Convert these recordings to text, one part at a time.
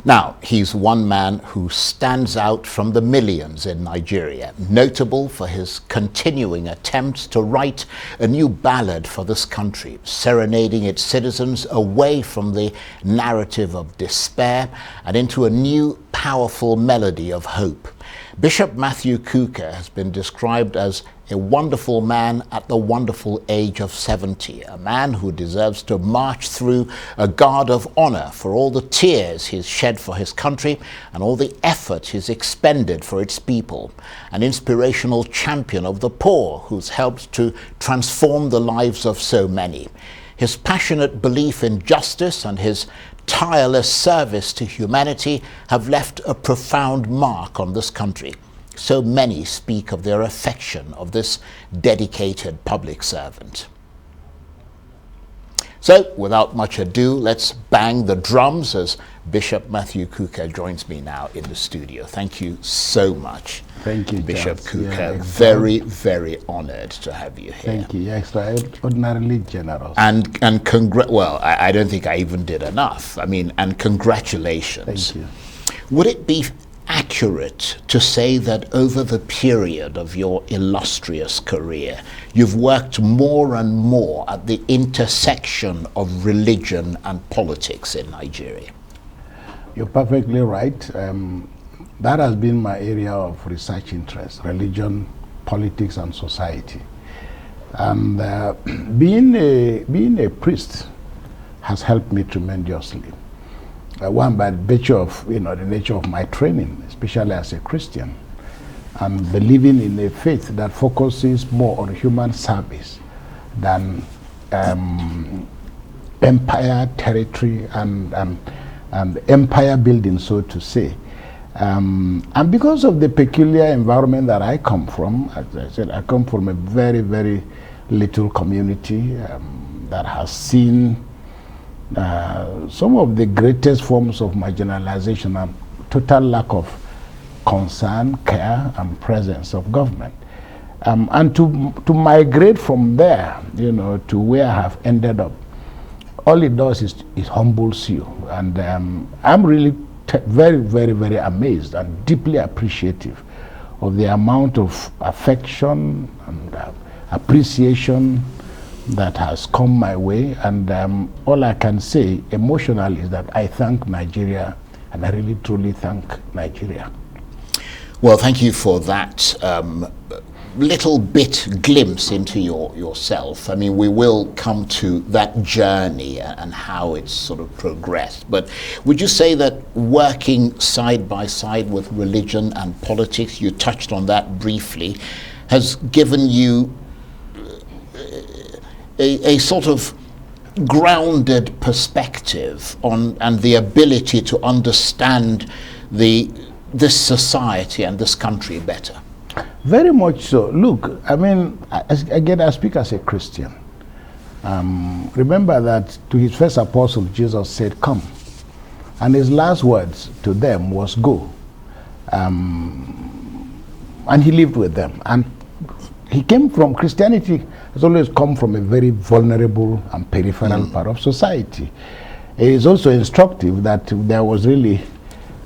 Now, he's one man who stands out from the millions in Nigeria, notable for his continuing attempts to write a new ballad for this country, serenading its citizens away from the narrative of despair and into a new, powerful melody of hope. Bishop Matthew Kukah has been described as a wonderful man at the wonderful age of 70, a man who deserves to march through a guard of honor for all the tears he's shed for his country and all the effort he's expended for its people, an inspirational champion of the poor who's helped to transform the lives of so many. His passionate belief in justice and his tireless service to humanity have left a profound mark on this country. So many speak of their affection of this dedicated public servant. So, without much ado, let's bang the drums as Bishop Matthew Kukah joins me now in the studio. Thank you so much. Thank you, Bishop Charles. Kukah. Very, very honored to have you here. Thank you. Extraordinarily generous. And well, I don't think I even did enough. I mean, and congratulations. Thank you. Would it be accurate to say that over the period of your illustrious career, you've worked more and more at the intersection of religion and politics in Nigeria? You're perfectly right. That has been my area of research interest: religion, politics, and society. And being a priest has helped me tremendously. One, by virtue of the nature of my training, especially as a Christian, and believing in a faith that focuses more on human service than empire, territory, and empire building, so to say. And because of the peculiar environment that I come from, as I said, I come from a very, very little community that has seen some of the greatest forms of marginalization and total lack of concern, care, and presence of government. And to migrate from there, to where I have ended up, all it does is humbles you. And I'm really very, very, very amazed and deeply appreciative of the amount of affection and appreciation that has come my way. And all I can say emotionally is that I thank Nigeria, and I really truly thank Nigeria. Well, thank you for that little bit glimpse into yourself. I mean, we will come to that journey and how it's sort of progressed. But would you say that working side by side with religion and politics, you touched on that briefly, has given you a sort of grounded perspective on and the ability to understand this society and this country better? Very much so. Look, I mean, again, I speak as a Christian. Remember that to his first apostle, Jesus said, "Come." And his last words to them was, "Go." And he lived with them. And he came from Christianity, has always come from a very vulnerable and peripheral part of society. It is also instructive that there was really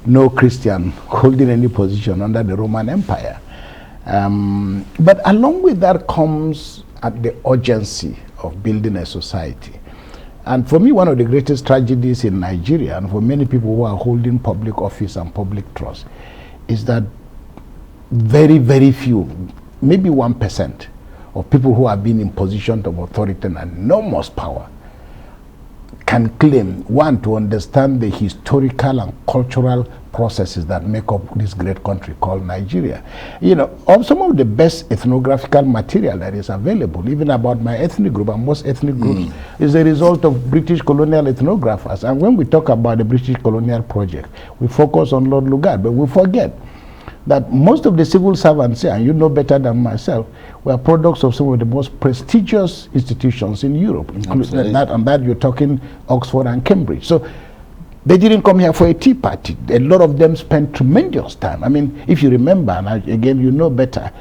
no Christian holding any position under the Roman Empire. But along with that comes the urgency of building a society. And for me, one of the greatest tragedies in Nigeria, and for many people who are holding public office and public trust, is that very, very few, maybe 1% of people who have been in positions of authority and enormous power can claim, one, to understand the historical and cultural processes that make up this great country called Nigeria. Of some of the best ethnographical material that is available, even about my ethnic group and most ethnic groups, is a result of British colonial ethnographers. And when we talk about the British colonial project, we focus on Lord Lugard, but we forget that most of the civil servants here, and you know better than myself, were products of some of the most prestigious institutions in Europe. That you're talking Oxford and Cambridge. So they didn't come here for a tea party. A lot of them spent tremendous time. I mean, if you remember, and again, you know better,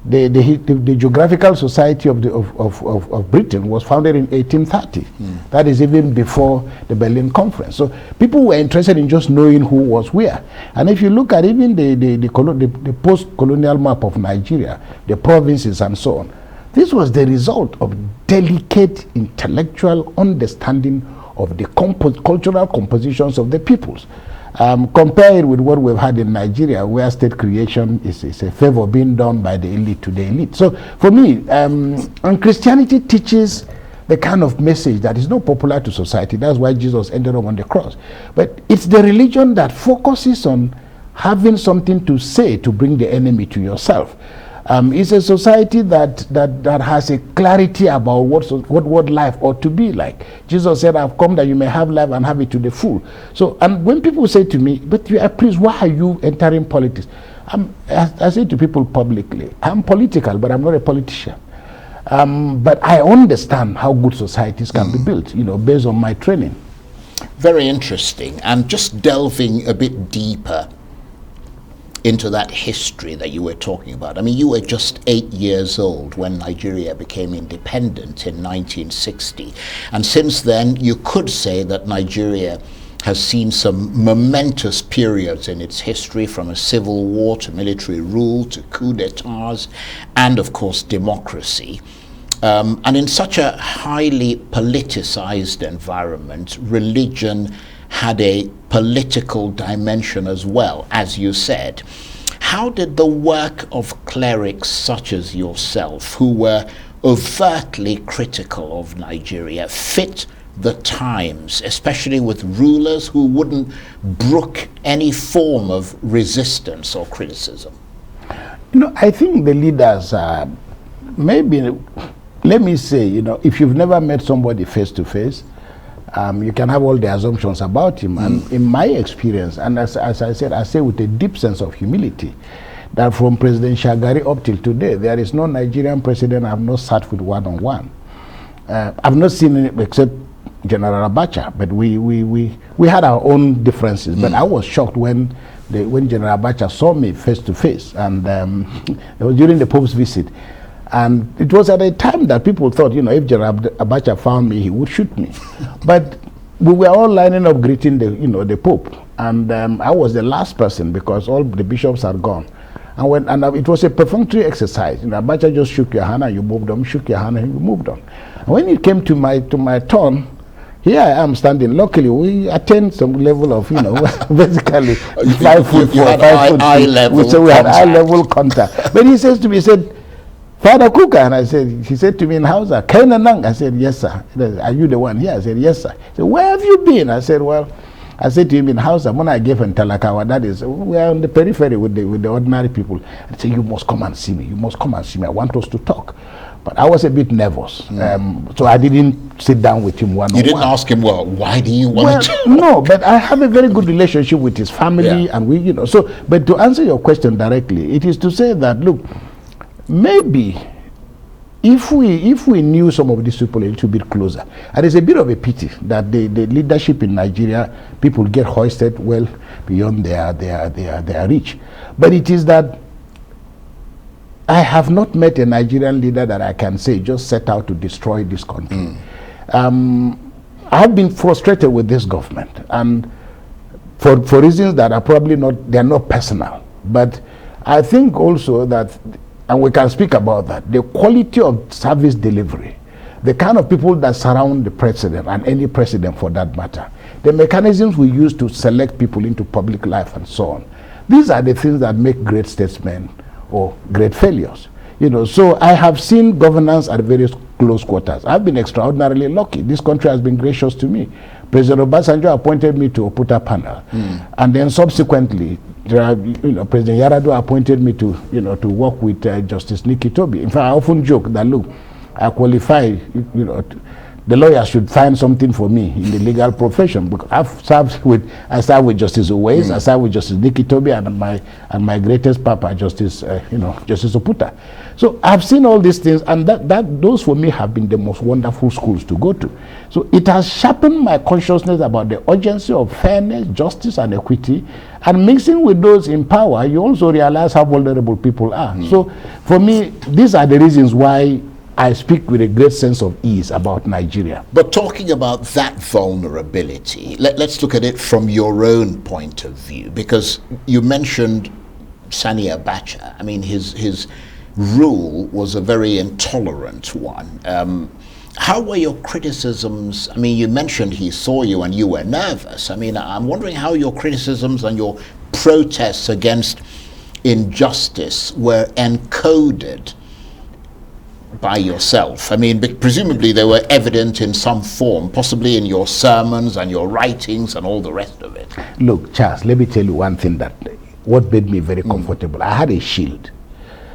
the Geographical Society of Britain was founded in 1830. That is even before the Berlin Conference. So people were interested in just knowing who was where. And if you look at even the post-colonial map of Nigeria, the provinces and so on, this was the result of delicate intellectual understanding of the cultural compositions of the peoples. Compare it with what we've had in Nigeria, where state creation is a favor being done by the elite to the elite. So for me, and Christianity teaches the kind of message that is not popular to society. That's why Jesus ended up on the cross. But it's the religion that focuses on having something to say to bring the enemy to yourself. It's a society that has a clarity about what life ought to be like. Jesus said, I've come that you may have life and have it to the full. So, and when people say to me, but you are priest, why are you entering politics? I say to people publicly, I'm political, but I'm not a politician. But I understand how good societies can be built, based on my training. Very interesting. And just delving a bit deeper into that history that you were talking about. I mean, you were just 8 years old when Nigeria became independent in 1960. And since then, you could say that Nigeria has seen some momentous periods in its history, from a civil war to military rule to coup d'etats and, of course, democracy. And in such a highly politicized environment, religion had a political dimension as well, as you said. How did the work of clerics such as yourself, who were overtly critical of Nigeria, fit the times, especially with rulers who wouldn't brook any form of resistance or criticism? I think the leaders are maybe, let me say, if you've never met somebody face to face, you can have all the assumptions about him. And in my experience, and as I said, I say with a deep sense of humility, that from President Shagari up till today, there is no Nigerian president I've not sat with one-on-one. I've not seen it except General Abacha, but we had our own differences. But I was shocked when General Abacha saw me face to face, and it was during the Pope's visit. And it was at a time that people thought, if General Abacha found me, he would shoot me. But we were all lining up greeting the Pope. And I was the last person because all the bishops had gone. And it was a perfunctory exercise. Abacha just shook your hand and you moved on, shook your hand and you moved on. And when it came to my turn, here I am standing. Luckily, we attained some level of, basically 5 foot 4, 5 foot 3. So we had eye level contact. But he says to me, he said, Father Kukah, and he said to me in Hausa, Kainanang. I said, yes, sir. Are you the one here? I said, yes, sir. He said, where have you been? I said, I said to him in Hausa, when I gave him Talakawa, that is, we are on the periphery with the ordinary people. I said, you must come and see me. You must come and see me. I want us to talk. But I was a bit nervous. So I didn't sit down with him one-on-one. You didn't ask him, why do you want to? No, but I have a very good relationship with his family, and we, but to answer your question directly, it is to say that, look, maybe if we knew some of these people a little bit closer, and it's a bit of a pity that the leadership in Nigeria, people get hoisted well beyond their reach. But it is that I have not met a Nigerian leader that I can say just set out to destroy this country. I have been frustrated with this government, and for reasons that are probably they're not personal. But I think also that, and we can speak about that, the quality of service delivery, the kind of people that surround the president, and any president for that matter, the mechanisms we use to select people into public life and so on. These are the things that make great statesmen or great failures. So I have seen governance at various close quarters. I've been extraordinarily lucky. This country has been gracious to me. President Obasanjo appointed me to Oputa panel, and then subsequently, President Yar'Adua appointed me to work with Justice Nikki Toby. In fact, I often joke that, look, I qualify, the the lawyer should find something for me in the legal profession, because I served with Justice Owais, I served with Justice Nikki Toby, and my greatest papa, Justice Justice Oputa. So I've seen all these things, and those for me have been the most wonderful schools to go to. So it has sharpened my consciousness about the urgency of fairness, justice, and equity. And mixing with those in power, you also realize how vulnerable people are. So for me, these are the reasons why I speak with a great sense of ease about Nigeria. But talking about that vulnerability, let's look at it from your own point of view, because you mentioned Sani Abacha. I mean, his rule was a very intolerant one. How were your criticisms? I mean, you mentioned he saw you and you were nervous. I mean, I'm wondering how your criticisms and your protests against injustice were encoded by yourself. I mean, presumably they were evident in some form, possibly in your sermons and your writings and all the rest of it. Look, Charles, let me tell you one thing what made me very comfortable. I had a shield,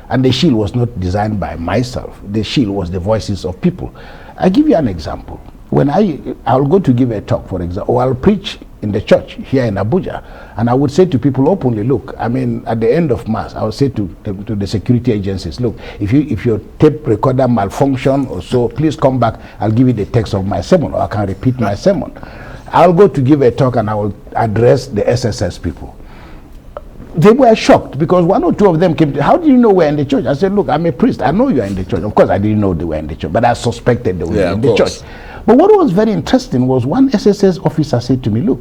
and the shield was not designed by myself. The shield was the voices of people. I'll give you an example. When I'll go to give a talk, for example, or I'll preach in the church here in Abuja, and I would say to people openly, look, I mean, at the end of Mass, I would say to the security agencies, look, if your tape recorder malfunction or so, please come back. I'll give you the text of my sermon, or I can repeat my sermon. I'll go to give a talk and I will address the SSS people. They were shocked because one or two of them came to, how do you know we're in the church? I said, look, I'm a priest. I know you're in the church. Of course, I didn't know they were in the church, but I suspected they were in the church. But what was very interesting was one SSS officer said to me, look,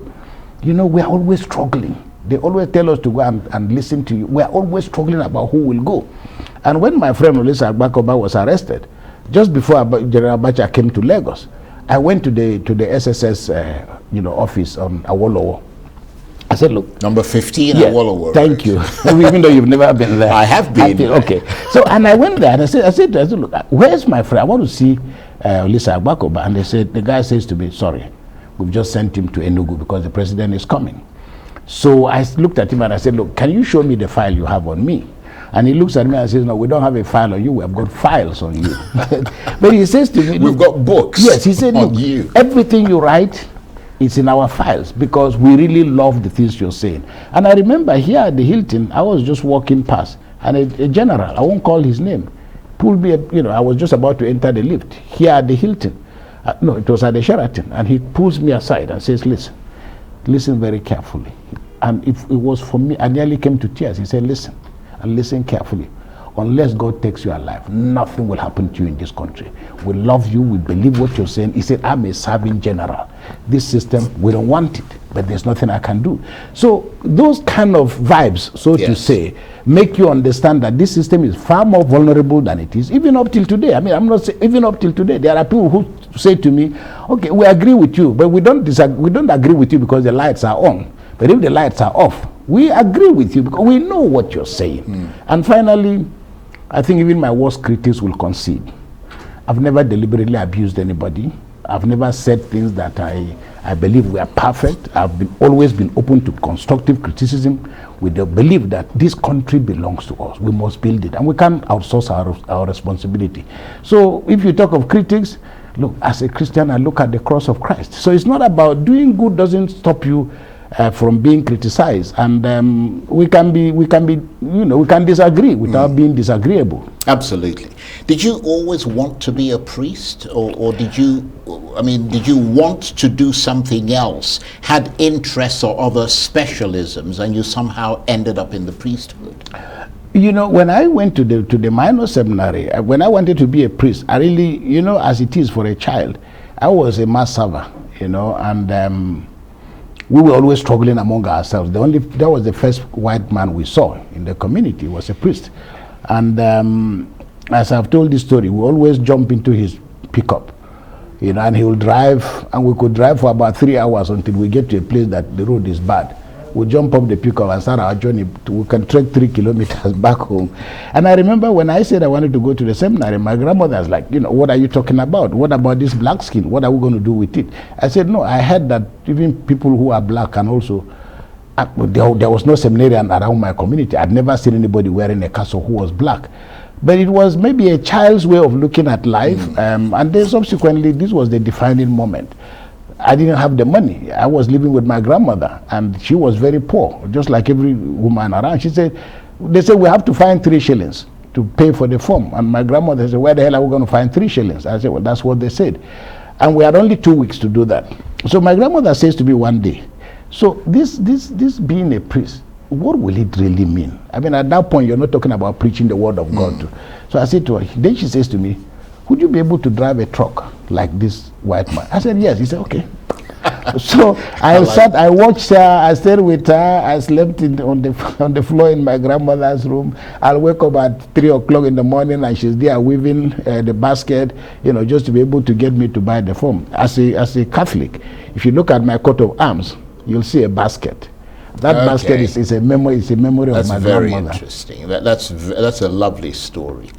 you know, we're always struggling. They always tell us to go and listen to you. We're always struggling about who will go. And when my friend Olisa Agbakoba was arrested, just before General Abacha came to Lagos, I went to the SSS office on Awolowo. I said, look, number 15 yeah, Awolowo. Thank you. Even though you've never been there. I have been. Okay. So, and I went there and I said, look, where's my friend? I want to see Olisa Agbakoba. And the guy says to me, sorry, we've just sent him to Enugu because the president is coming. So I looked at him and I said, look, can you show me the file you have on me? And he looks at me and says, no, we don't have a file on you. We have got files on you. But he says to me, we've got books. Yes, he said, on look, you. Everything you write, it's in our files because we really love the things you're saying. And I remember here at the Hilton, I was just walking past and a general, I won't call his name, pulled me, I was just about to enter the lift here at the Hilton. No, it was at the Sheraton. And he pulls me aside and says, listen very carefully. And if it was for me, I nearly came to tears. He said, listen, and listen carefully. Unless God takes you alive, nothing will happen to you in this country. We love you. We believe what you're saying. He said, I'm a serving general. This system, we don't want it, but there's nothing I can do. So those kind of vibes, so to say, make you understand that this system is far more vulnerable than it is, even up till today. I mean, I'm not saying even up till today. There are people who say to me, okay, we agree with you, but we don't agree with you because the lights are on. But if the lights are off, we agree with you because we know what you're saying. And finally, I think even my worst critics will concede. I've never deliberately abused anybody. I've never said things that I believe were perfect. I've always been open to constructive criticism with the belief that this country belongs to us. We must build it, and we can't outsource our responsibility. So if you talk of critics, look, as a Christian, I look at the cross of Christ. So it's not about doing good doesn't stop you from being criticized, and we can disagree without being disagreeable. Absolutely. Did you always want to be a priest, or did you want to do something else, had interests or other specialisms, and you somehow ended up in the priesthood? When I went to the minor seminary, when I wanted to be a priest, I really, as it is for a child, I was a mass server, and we were always struggling among ourselves. That was the first white man we saw in the community, was a priest. And as I've told this story, we always jump into his pickup, and he will drive, and we could drive for about 3 hours until we get to a place that the road is bad. We jump up the pickup and start our journey. We can trek 3 kilometers back home. And I remember when I said I wanted to go to the seminary, my grandmother was like, what are you talking about? What about this black skin? What are we going to do with it? I said, no, I heard that even people who are black can also, there was no seminarian around my community. I'd never seen anybody wearing a cassock who was black. But it was maybe a child's way of looking at life, and then subsequently this was the defining moment. I didn't have the money. I was living with my grandmother, and she was very poor, just like every woman around. They said, we have to find 3 shillings to pay for the form. And my grandmother said, where the hell are we going to find 3 shillings? I said, well, that's what they said. And we had only 2 weeks to do that. So my grandmother says to me one day, so this being a priest, what will it really mean? I mean, at that point, you're not talking about preaching the word of God. So I said to her, then she says to me, would you be able to drive a truck like this white man? I said, yes. He said, okay. So I watched her, I stayed with her, I slept on the floor in my grandmother's room. I'll wake up at 3 o'clock in the morning and she's there weaving the basket, just to be able to get me to buy the form. As a Catholic, if you look at my coat of arms, you'll see a basket. That basket is a memory. It's a memory of my grandmother. That's very interesting. That's a lovely story.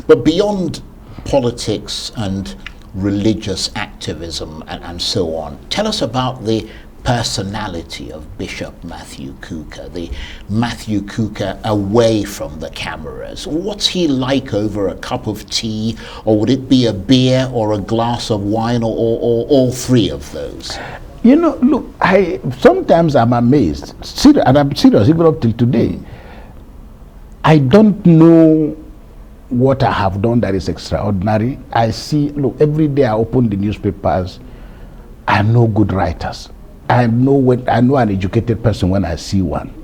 But beyond politics and religious activism and so on, tell us about the personality of Bishop Matthew Kukah, the Matthew Kukah away from the cameras. What's he like over a cup of tea, or would it be a beer or a glass of wine, or all 3 of those? Look, sometimes I'm amazed, and I'm serious even up till today. I don't know what I have done that is extraordinary. I see, look, every day I open the newspapers, I know good writers. I know an educated person when I see one.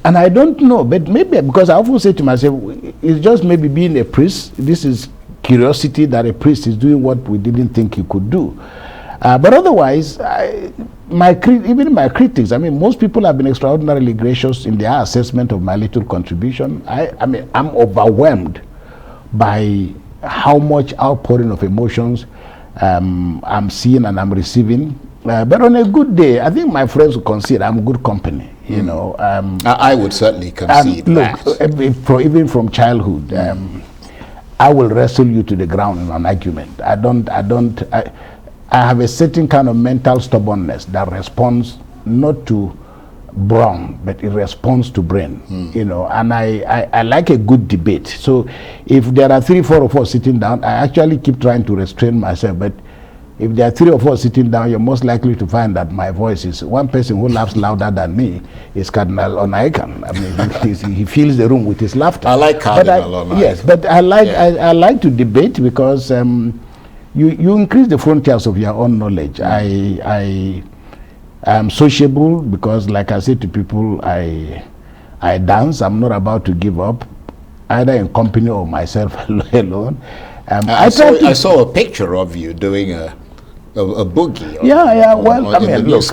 And I don't know, but maybe because I often say to myself, it's just maybe being a priest. This is curiosity that a priest is doing what we didn't think he could do. But otherwise, even my critics, I mean, most people have been extraordinarily gracious in their assessment of my little contribution. I'm overwhelmed by how much outpouring of emotions I'm seeing and I'm receiving. But on a good day, I think my friends will consider I'm good company. I would certainly concede that. Look, even from childhood, I will wrestle you to the ground in an argument. I have a certain kind of mental stubbornness that responds not to brawn, but it responds to brain, and I like a good debate. So if there are 3, 4 of us sitting down, I actually keep trying to restrain myself, but if there are 3 of us sitting down, you're most likely to find that my voice is, one person who laughs louder than me is Cardinal Onaikan. I mean, he fills the room with his laughter. I like Cardinal Onaikan. Yes, but I like to debate because you increase the frontiers of your own knowledge. I am sociable because, like I say to people, I dance. I'm not about to give up, either in company or myself alone. I saw a picture of you doing a boogie. Well, I mean, look,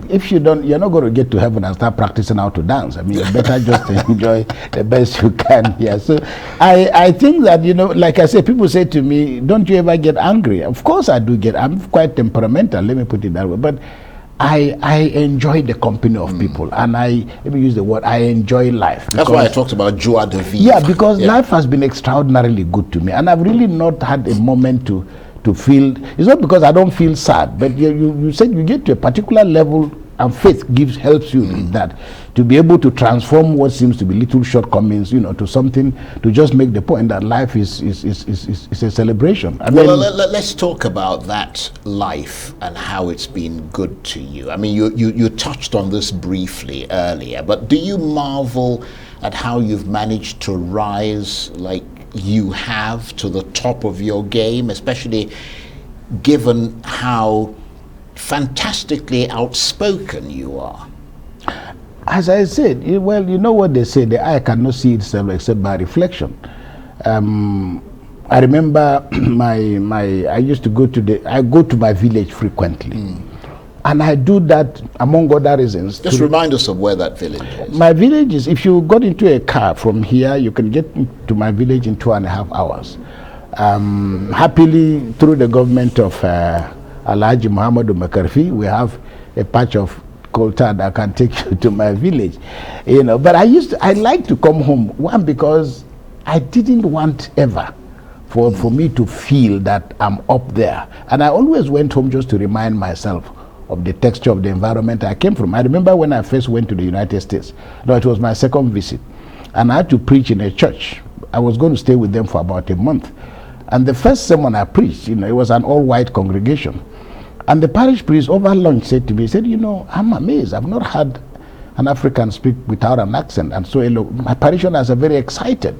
if you don't, you're not going to get to heaven and start practicing how to dance. I mean, you better just enjoy the best you can here. So I think that, like I say, people say to me, don't you ever get angry? Of course I do get. I'm quite temperamental, let me put it that way. But I enjoy the company of people, and let me use the word, I enjoy life. That's why I talked about joie de vivre. Yeah, because life has been extraordinarily good to me, and I've really not had a moment to feel. It's not because I don't feel sad, but you said you get to a particular level, and faith helps you in that, to be able to transform what seems to be little shortcomings, to something, to just make the point that life is a celebration. Let's talk about that life and how it's been good to you. I mean, you touched on this briefly earlier, but do you marvel at how you've managed to rise like you have to the top of your game, especially given how fantastically outspoken you are? As I said, well, you know what they say, the eye cannot see itself except by reflection. I remember I used to go to my village frequently. And I do that among other reasons. Just remind us of where that village is. My village is, if you got into a car from here, you can get to my village in 2.5 hours. Happily, through the government of Alhaji Muhammadu Makarfi, we have a patch of coltar that can take you to my village. But I like to come home, one, because I didn't want ever for me to feel that I'm up there. And I always went home just to remind myself of the texture of the environment I came from. I remember when I first went to the United States. No, it was my second visit. And I had to preach in a church I was going to stay with them for about a month. And the first sermon I preached, it was an all-white congregation. And the parish priest over lunch said to me, he said, I'm amazed. I've not had an African speak without an accent. And so my parishioners are very excited.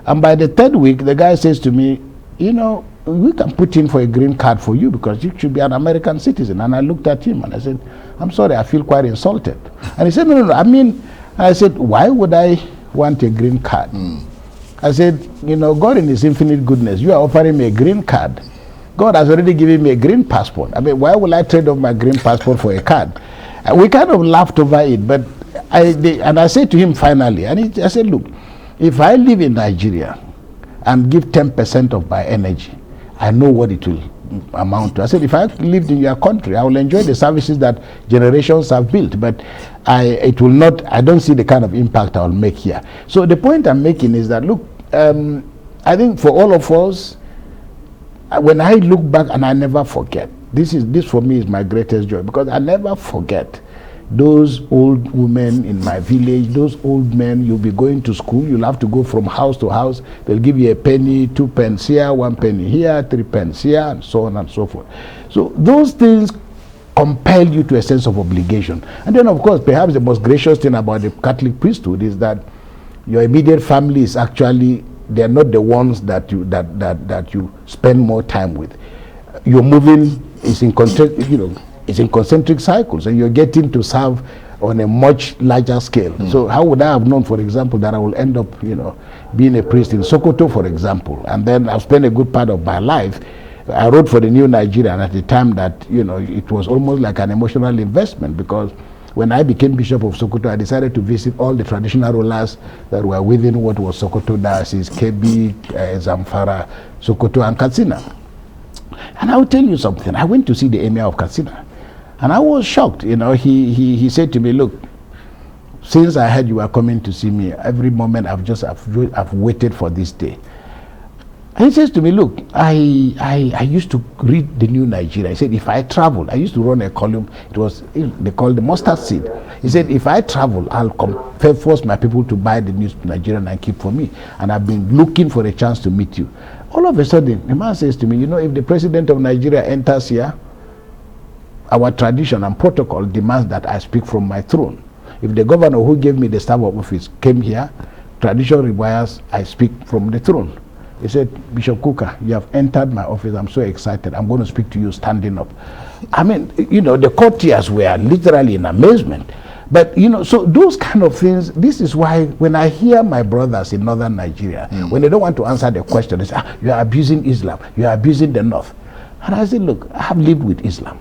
And by the third week, the guy says to me, we can put in for a green card for you because you should be an American citizen. And I looked at him and I said, I'm sorry, I feel quite insulted. And he said, no, I said, why would I want a green card? I said, God in his infinite goodness, you are offering me a green card. God has already given me a green passport. Why will I trade off my green passport for a card? We kind of laughed over it, but I said to him finally, I said, look, if I live in Nigeria and give 10% of my energy, I know what it will amount to. I said, if I lived in your country, I will enjoy the services that generations have built, but I don't see the kind of impact I will make here. So the point I'm making is that, look, I think for all of us, when I look back, and I never forget, this for me is my greatest joy, because I never forget those old women in my village, those old men. You'll be going to school, you'll have to go from house to house, they'll give you a penny, 2 pence here, 1 penny here, 3 pence here, and so on and so forth. So those things compel you to a sense of obligation. And then, of course, perhaps the most gracious thing about the Catholic priesthood is that your immediate family is actually, they're not the ones that you spend more time with. You're moving, it's in concentric cycles, and you're getting to serve on a much larger scale. So how would I have known, for example, that I will end up, being a priest in Sokoto, for example, and then I've spent a good part of my life. I wrote for the New Nigerian at the time that, it was almost like an emotional investment, because when I became Bishop of Sokoto, I decided to visit all the traditional rulers that were within what was Sokoto Diocese, Kebbi, Zamfara, Sokoto, and Katsina. And I will tell you something. I went to see the Emir of Katsina, and I was shocked. He said to me, look, since I heard you were coming to see me, every moment I've waited for this day. And he says to me, look, I used to read the New Nigeria. He said, if I travel, I used to run a column, they called the mustard seed. He said, if I travel, I'll force my people to buy the New Nigerian and keep for me. And I've been looking for a chance to meet you. All of a sudden, the man says to me, if the president of Nigeria enters here, our tradition and protocol demands that I speak from my throne. If the governor who gave me the staff of office came here, tradition requires I speak from the throne. He said, Bishop Kukah, you have entered my office. I'm so excited. I'm going to speak to you standing up. The courtiers were literally in amazement. But, so those kind of things, this is why when I hear my brothers in northern Nigeria, when they don't want to answer the question, they say, you are abusing Islam. You are abusing the North. And I said, look, I have lived with Islam.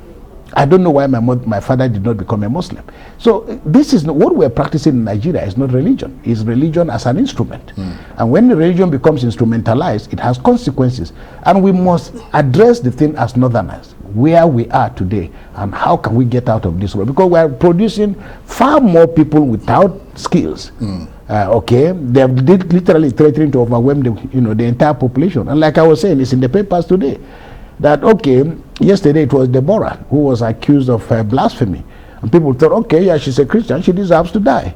I don't know why my father did not become a Muslim. So this is what we're practicing in Nigeria is not religion. It's religion as an instrument. And when the religion becomes instrumentalized, it has consequences. And we must address the thing as northerners, where we are today, and how can we get out of this world? Because we are producing far more people without skills. They're literally threatening to overwhelm the entire population. And like I was saying, it's in the papers today that, yesterday it was Deborah who was accused of blasphemy. And people thought, yeah, she's a Christian, she deserves to die.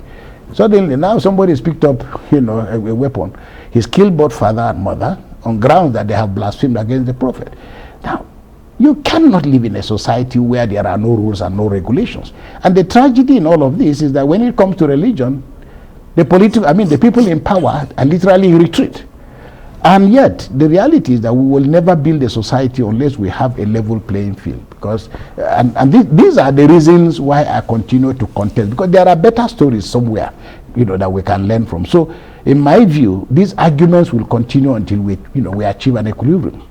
Suddenly now somebody's picked up, a weapon. He's killed both father and mother on grounds that they have blasphemed against the prophet. Now, you cannot live in a society where there are no rules and no regulations. And the tragedy in all of this is that when it comes to religion, the people in power are literally retreat. And yet, the reality is that we will never build a society unless we have a level playing field. Because, these are the reasons why I continue to contest. Because there are better stories somewhere, that we can learn from. So, in my view, these arguments will continue until we achieve an equilibrium.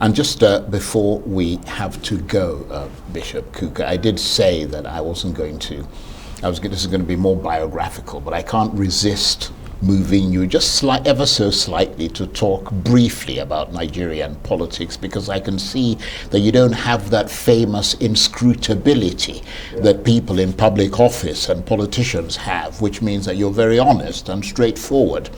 And just before we have to go, Bishop Kukah, I did say that I wasn't going to. This is going to be more biographical, but I can't resist moving you just ever so slightly to talk briefly about Nigerian politics, because I can see that you don't have that famous inscrutability that people in public office and politicians have, which means that you're very honest and straightforward.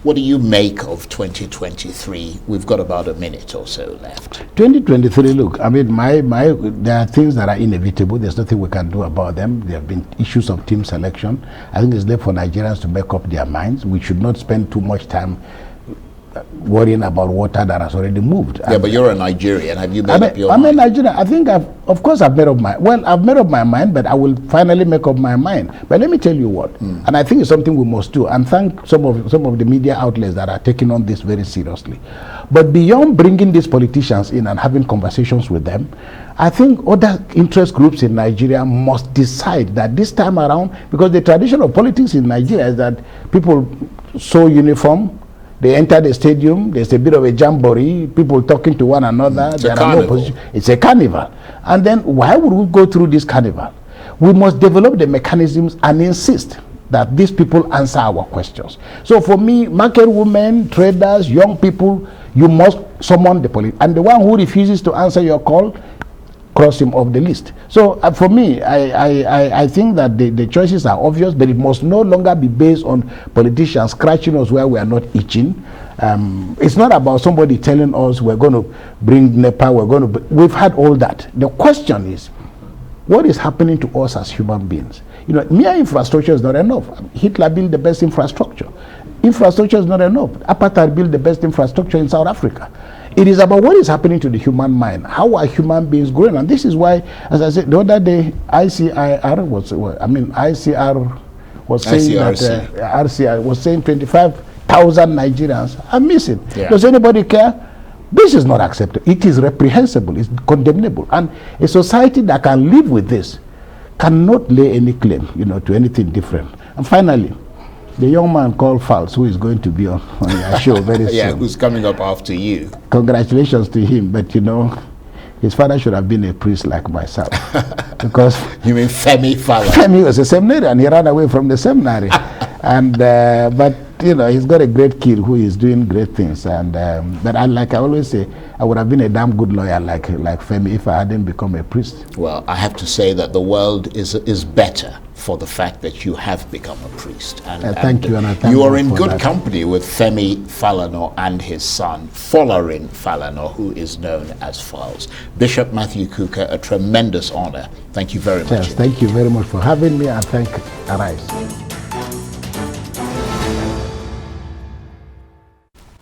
What do you make of 2023? We've got about a minute or so left. 2023, look, there are things that are inevitable. There's nothing we can do about them. There have been issues of team selection. I think it's left for Nigerians to make up their minds. We should not spend too much time worrying about water that has already moved. Yeah, but you're a Nigerian. Have you made up your mind? I'm a Nigerian. I think of course I've made up my, well, I've made up my mind, but I will finally make up my mind. But let me tell you what, and I think it's something we must do, and thank some of the media outlets that are taking on this very seriously. But beyond bringing these politicians in and having conversations with them, I think other interest groups in Nigeria must decide that this time around, because the tradition of politics in Nigeria is that people sew uniform, they enter the stadium, there's a bit of a jamboree, people talking to one another. It's a carnival. It's a carnival. And then why would we go through this carnival? We must develop the mechanisms and insist that these people answer our questions. So for me, market women, traders, young people, you must summon the police. And the one who refuses to answer your call, cross him off the list. So for me, I think that the choices are obvious, but it must no longer be based on politicians scratching us where we are not itching. It's not about somebody telling us we're going to bring NEPA, we've had all that. The question is, what is happening to us as human beings? You know, mere infrastructure is not enough. Hitler built the best infrastructure. Infrastructure is not enough. Apartheid built the best infrastructure in South Africa. It is about what is happening to the human mind. How are human beings growing? And this is why, as I said the other day, ICR was saying that RCI was saying 25,000 Nigerians are missing. Yeah. Does anybody care? This is not acceptable. It is reprehensible. It's condemnable. And a society that can live with this cannot lay any claim, you know, to anything different. And finally, the young man called Falz, who is going to be on your show very soon. Yeah, who's coming up after you. Congratulations to him, but you know, his father should have been a priest like myself. Because you mean Femi Falana? Femi was a seminarian and he ran away from the seminary. And but you know, he's got a great kid who is doing great things. And but like I always say, I would have been a damn good lawyer like Femi if I hadn't become a priest. Well, I have to say that the world is better for the fact that you have become a priest. And thank you, and I thank you are in good company with Femi Falana and his son, Folarin Falana, who is known as Falz. Bishop Matthew Kukah, a tremendous honor. Thank you very much. Yes, thank you very much for having me, and thank Arise.